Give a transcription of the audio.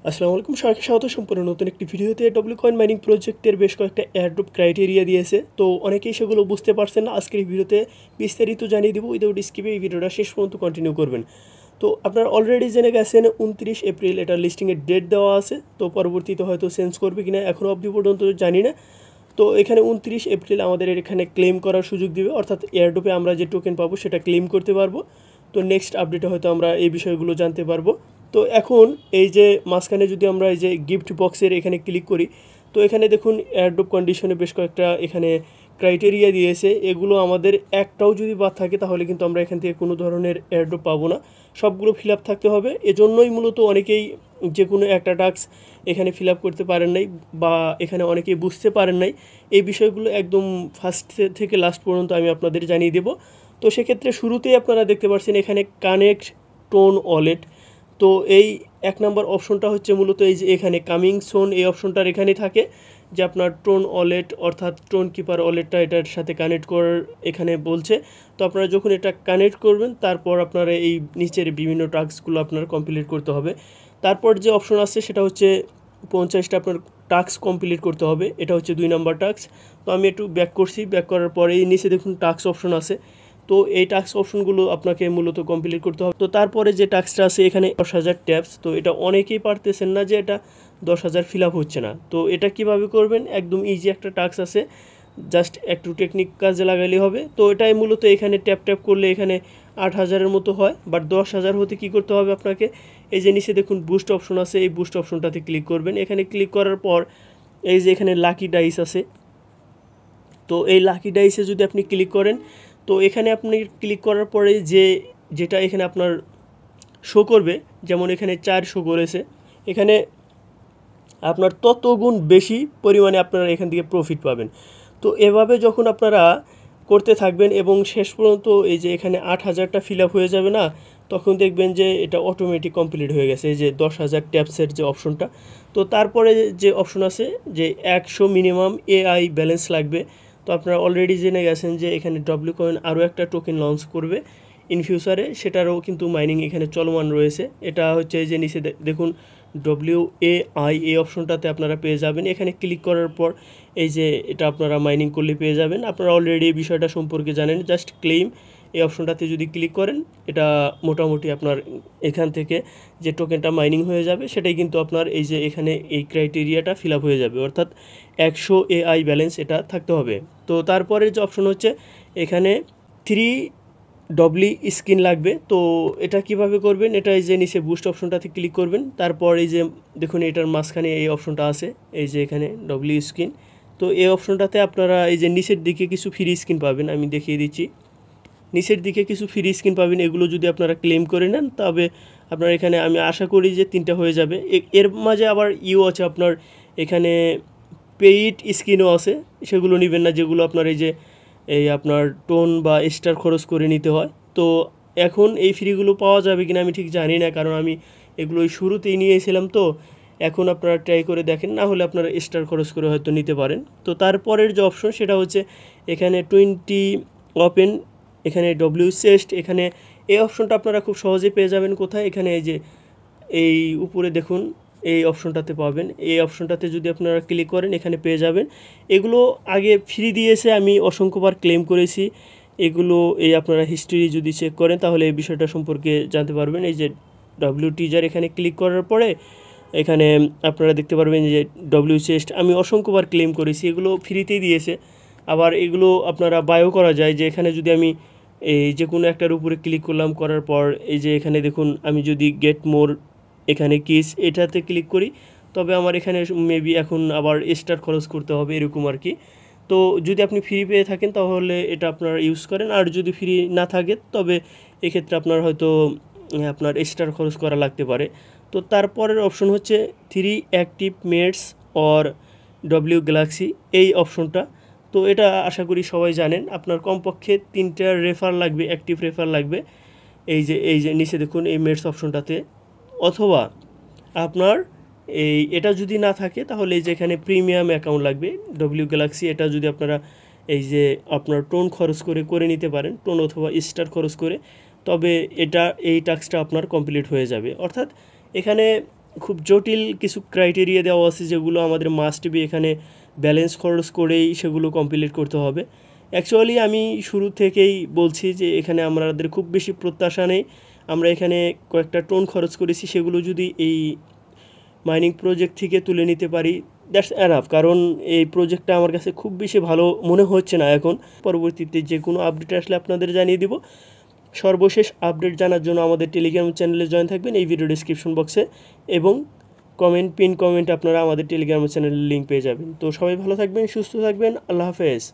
আসসালামু আলাইকুম, সবাইকে স্বাগত সম্পূর্ণ নতুন একটি ভিডিওতে। ডব্লিউ কয়েন মাইনিং প্রজেক্টের বেশ কয়েকটা এয়ারড্রপ ক্রাইটেরিয়া দিয়েছে, তো অনেকেই সেগুলো বুঝতে পারছেন না। আজকের এই ভিডিওতে বিস্তারিত জানিয়ে দেবো। উইদাউট স্কিপে এই ভিডিওটা শেষ পর্যন্ত কন্টিনিউ করবেন। তো আপনারা অলরেডি জেনে গেছেন 29 এপ্রিল এটা লিস্টিংয়ের ডেট দেওয়া আছে, তো পরবর্তীতে হয়তো চেঞ্জ করবে কিনা এখনও অবধি পর্যন্ত জানি না। তো এখানে 29 এপ্রিল আমাদের এখানে ক্লেম করার সুযোগ দিবে, অর্থাৎ এয়ারড্রপে আমরা যে টোকেন পাবো সেটা ক্লেম করতে পারবো। তো নেক্সট আপডেটে হয়তো আমরা এই বিষয়গুলো জানতে পারবো। তো এখন এই যে মাঝখানে যদি আমরা এই যে গিফট বক্সের এখানে ক্লিক করি, তো এখানে দেখুন এয়ারড্রপ কন্ডিশনে বেশ কয়েকটা এখানে ক্রাইটেরিয়া দিয়েছে। এগুলো আমাদের একটাও যদি বাদ থাকে তাহলে কিন্তু আমরা এখান থেকে কোনো ধরনের এয়ারড্রপ পাবো না, সবগুলো ফিল আপ থাকতে হবে। এজন্যই মূলত অনেকেই যে কোনো একটা টাস্ক এখানে ফিল আপ করতে পারেন নাই, বা এখানে অনেকেই বুঝতে পারেন নাই। এই বিষয়গুলো একদম ফার্স্ট থেকে লাস্ট পর্যন্ত আমি আপনাদের জানিয়ে দেব। তো সেক্ষেত্রে শুরুতেই আপনারা দেখতে পাচ্ছেন এখানে কানেক্ট টোন ওয়ালেট। তো এই এক নম্বর অপশনটা হচ্ছে মূলত এই যে এখানে কামিং সোন, এই অপশনটার এখানে থাকে যে আপনার টোন ওয়ালেট অর্থাৎ টোন কিপার ওয়ালেটটা এটার সাথে কানেক্ট করার এখানে বলছে। তো আপনারা যখন এটা কানেক্ট করবেন তারপর আপনারা এই নিচের বিভিন্ন টাস্কগুলো আপনার কমপ্লিট করতে হবে। তারপর যে অপশন আছে সেটা হচ্ছে 50টা আপনার টাস্ক কমপ্লিট করতে হবে, এটা হচ্ছে 2 নম্বর টাস্ক। তো আমি একটু ব্যাক করছি, ব্যাক করার পরে এই নিচে দেখুন টাস্ক অপশন আছে। তো এই টাস্ক অপশনগুলো আপনাকে মূলত কমপ্লিট করতে হবে। তো তারপরে যে টাস্কটা আছে এখানে 10,000 ট্যাপস, তো এটা অনেকেই পারতেছেন না যে এটা 10,000 ফিল আপ হচ্ছে না। তো এটা কিভাবে করবেন, একদম ইজি একটা টাস্ক আছে, জাস্ট একটু টেকনিক কাজে লাগালেই হবে। তো এটাই মূলত এখানে ট্যাপ ট্যাপ করলে এখানে 8,000-এর মতো হয়, বাট 10,000 হতে কী করতে হবে আপনাকে, এই যে নিচে দেখুন বুস্ট অপশন আছে, এই বুস্ট অপশনটাতে ক্লিক করবেন। এখানে ক্লিক করার পর এই যে এখানে লাকি ডাইস আছে, তো এই লাকি ডাইসে যদি আপনি ক্লিক করেন, তো এখানে আপনি ক্লিক করার পরে যেটা এখানে আপনার শো করবে, যেমন এখানে 4 শো করেছে, এখানে আপনার তত গুণ বেশি পরিমাণে আপনারা এখান থেকে প্রফিট পাবেন। তো এভাবে যখন আপনারা করতে থাকবেন এবং শেষ পর্যন্ত এই যে এখানে 8,000টা ফিল আপ হয়ে যাবে না, তখন দেখবেন যে এটা অটোমেটিক কমপ্লিট হয়ে গেছে, এই যে 10,000 ট্যাপসের যে অপশনটা। তো তারপরে যে অপশন আছে যে 100 মিনিমাম এআই ব্যালেন্স লাগবে। তো আপনারা অলরেডি জেনে গেছেন যে এখানে ডব্লিউ কয়েন আরও একটা টোকেন লঞ্চ করবে ইন ফিউচারে, সেটারও কিন্তু মাইনিং এখানে চলমান রয়েছে। এটা হচ্ছে এই যে নিচে দেখুন WAI, এই অপশনটাতে আপনারা পেয়ে যাবেন। এখানে ক্লিক করার পর এই যে এটা আপনারা মাইনিং করলে পেয়ে যাবেন। আপনারা অলরেডি এই বিষয়টা সম্পর্কে জানেন, জাস্ট ক্লেম এই অপশনটাতে যদি ক্লিক করেন, এটা মোটামুটি আপনার এখান থেকে যে টোকেনটা মাইনিং হয়ে যাবে সেটাই কিন্তু আপনার এই যে এখানে এই ক্রাইটেরিয়াটা ফিল আপ হয়ে যাবে, অর্থাৎ 100 AI ব্যালেন্স এটা থাকতে হবে। তো তারপরে যে অপশন হচ্ছে এখানে 3 ডবলি স্ক্রিন লাগবে। তো এটা কিভাবে করবেন, এটা এই যে নিচে বুস্ট অপশনটাতে ক্লিক করবেন। তারপর এই যে দেখুন এটার মাঝখানে এই অপশনটা আছে, এই যে এখানে ডবলি স্ক্রিন। তো এই অপশনটাতে আপনারা এই যে নিচের দিকে কিছু ফ্রি স্ক্রিন পাবেন, আমি দেখিয়ে দিচ্ছি। নিচের দিকে কিছু ফ্রি স্ক্রিন পাবেন, এগুলো যদি আপনারা ক্লেম করে নেন তবে আপনার এখানে আমি আশা করি যে 3টা হয়ে যাবে। এর মাঝে আবার আছে আপনার এখানে পেইড স্ক্রিনও আছে, সেগুলো নেবেন না, যেগুলো আপনার এই আপনার টোন বা স্টার খরচ করে নিতে হয়। তো এখন এই ফ্রিগুলো পাওয়া যাবে কিনা আমি ঠিক জানি না, কারণ আমি এগুলো শুরুতেই নিয়েছিলাম। তো এখন আপনারা ট্রাই করে দেখেন, না হলে আপনারা স্টার খরচ করে হয়তো নিতে পারেন। তো তারপরের যে অপশন সেটা হচ্ছে এখানে 20 ওপেন, এখানে ডব্লিউ চেস্ট, এখানে এই অপশনটা আপনারা খুব সহজেই পেয়ে যাবেন। কোথায়, এখানে এই যে এই উপরে দেখুন এই অপশনটাতে পাবেন। এই অপশনটাতে যদি আপনারা ক্লিক করেন এখানে পেয়ে যাবেন। এগুলো আগে ফ্রি দিয়েছে, আমি অসংখ্যবার ক্লেম করেছি এগুলো। এই আপনারা হিস্ট্রি যদি চেক করেন তাহলে এই বিষয়টা সম্পর্কে জানতে পারবেন। এই যে ডব্লিউ টিজার এখানে ক্লিক করার পরে এখানে আপনারা দেখতে পারবেন যে ডব্লিউ চেস্ট আমি অসংখ্যবার ক্লেম করেছি, এগুলো ফ্রিতেই দিয়েছে। আবার এগুলো আপনারা বায়ও করা যায়, যে এখানে যদি আমি এই যে কোনো একটার উপরে ক্লিক করলাম, করার পর এই যে এখানে দেখুন আমি যদি গেট মোর এখানে কিস এটাতে ক্লিক করি, তবে আমার এখানে মেবি এখন আবার স্টার খরচ করতে হবে এরকম আর কি। তো যদি আপনি ফ্রি পেয়ে থাকেন তাহলে এটা আপনারা ইউজ করেন, আর যদি ফ্রি না থাকে তবে এক্ষেত্রে আপনার হয়তো আপনার স্টার খরচ করা লাগতে পারে। তো তারপরের অপশন হচ্ছে 3 active mates or W Galaxy, এই অপশনটা। তো এটা আশা করি সবাই জানেন, আপনার কমপক্ষে 3টা রেফার লাগবে, অ্যাক্টিভ রেফার লাগবে। এই যে নিচে দেখুন এই মেটস অপশনটাতে, অথবা আপনার এটা যদি না থাকে তাহলে এই যে এখানে প্রিমিয়াম অ্যাকাউন্ট লাগবে ডব্লিউ গ্যালাক্সি। এটা যদি আপনারা এই যে আপনার টোন খরচ করে নিতে পারেন, টোন অথবা স্টার খরচ করে, তবে এটা এই টাস্কটা আপনার কমপ্লিট হয়ে যাবে। অর্থাৎ এখানে খুব জটিল কিছু ক্রাইটেরিয়া দেওয়া আছে যেগুলো আমাদের মাস্ট বি এখানে ব্যালেন্স খরচ করেই সেগুলো কমপ্লিট করতে হবে। অ্যাকচুয়ালি আমি শুরু থেকেই বলছি যে এখানে আমাদের খুব বেশি প্রত্যাশা নেই। আমরা এখানে কয়েকটা টোন খরচ করেছি, সেগুলো যদি এই মাইনিং প্রজেক্ট থেকে তুলে নিতে পারি দ্যাটস এনাফ। কারণ এই প্রজেক্টটা আমার কাছে খুব বেশি ভালো মনে হচ্ছে না এখন। পরবর্তীতে যে কোনো আপডেট আসলে আপনাদের জানিয়ে দিব। সর্বশেষ আপডেট জানার জন্য আমাদের টেলিগ্রাম চ্যানেলে জয়েন থাকবেন এই ভিডিও ডিসক্রিপশন বক্সে, এবং পিন কমেন্ট আপনারা আমাদের টেলিগ্রাম চ্যানেলের লিঙ্ক পেয়ে যাবেন। তো সবাই ভালো থাকবেন, সুস্থ থাকবেন, আল্লাহ হাফেজ।